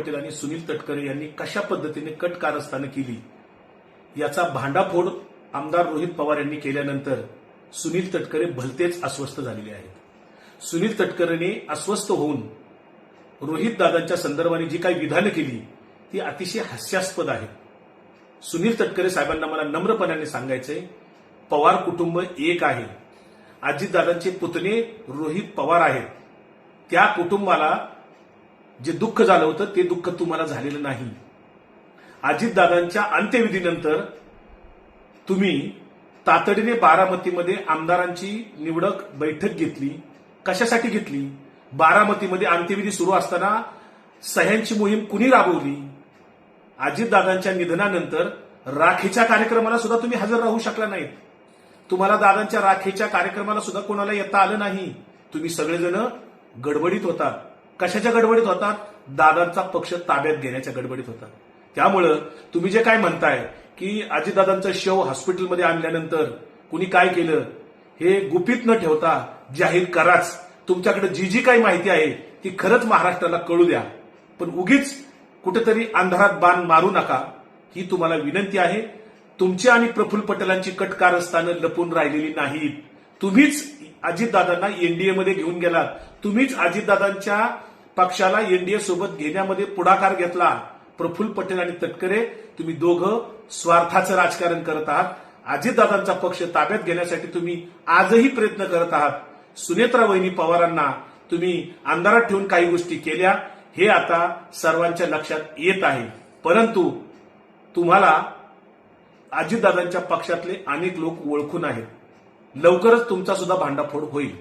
पटेल आणि सुनील तटकरे यांनी कशा पद्धतीने कट कारस्थानं केली याचा भांडाफोड आमदार रोहित पवार यांनी केल्यानंतर सुनील तटकरे भलतेच अस्वस्थ झालेले आहेत। सुनील तटकरेंनी अस्वस्थ होऊन रोहित दादांच्या संदर्भाने जी काही विधानं केली ती अतिशय हास्यास्पद आहेत। सुनील तटकरे साहेबांना मला नम्रपणाने सांगायचंय, पवार कुटुंब एक आहे। अजितदादांचे पुतणे रोहित पवार आहेत। त्या कुटुंबाला जे दुःख झालं होतं ते दुःख तुम्हाला झालेलं नाही। अजितदादांच्या अंत्यविधीनंतर तुम्ही तातडीने बारामतीमध्ये आमदारांची निवडक बैठक घेतली। कशासाठी घेतली? बारामतीमध्ये अंत्यविधी सुरू असताना सह्यांची मोहीम कुणी राबवली? अजितदादांच्या निधनानंतर राखेच्या कार्यक्रमाला सुद्धा तुम्ही हजर राहू शकला नाहीत। तुम्हाला दादांच्या राखेच्या कार्यक्रमाला सुद्धा कोणाला येता आलं नाही। तुम्ही सगळेजण गडबडीत होतात। कशाच्या गडबडीत होतात? दादांचा पक्ष ताब्यात घेण्याच्या गडबडीत होतात। त्यामुळं तुम्ही जे काय म्हणताय की अजितदादांचं शव हॉस्पिटलमध्ये आणल्यानंतर कुणी काय केलं हे गुपित न ठेवता जाहीर कराच। तुमच्याकडे जी जी काही माहिती आहे ती खरंच महाराष्ट्राला कळू द्या, पण उगीच कुठेतरी अंधारात बाण मारू नका ही तुम्हाला विनंती आहे। तुमची आणि प्रफुल्ल पटेलांची कट कारस्थानं लपून राहिलेली नाहीत। तुम्हीच अजितदादांना एनडीए मध्ये घेऊन गेलात। तुम्हीच अजितदादांच्या पक्षाला एनडीए सोबत घेण्यामध्ये पुढाकार घेतला। प्रफुल्ल पटेल आणि तटकरे तुम्ही दोघं स्वार्थाचं राजकारण करत आहात। अजितदादांचा पक्ष ताब्यात घेण्यासाठी तुम्ही आजही प्रयत्न करत आहात। सुनेत्रा वहिनी पवारांना तुम्ही अंधारात ठेवून काही गोष्टी केल्या हे आता सर्वांच्या लक्षात येत आहे, परंतु तुम्हाला अजितदादांच्या पक्षातले अनेक लोक ओळखून आहेत। लवकरच तुमचा सुद्धा भांडाफोड होईल।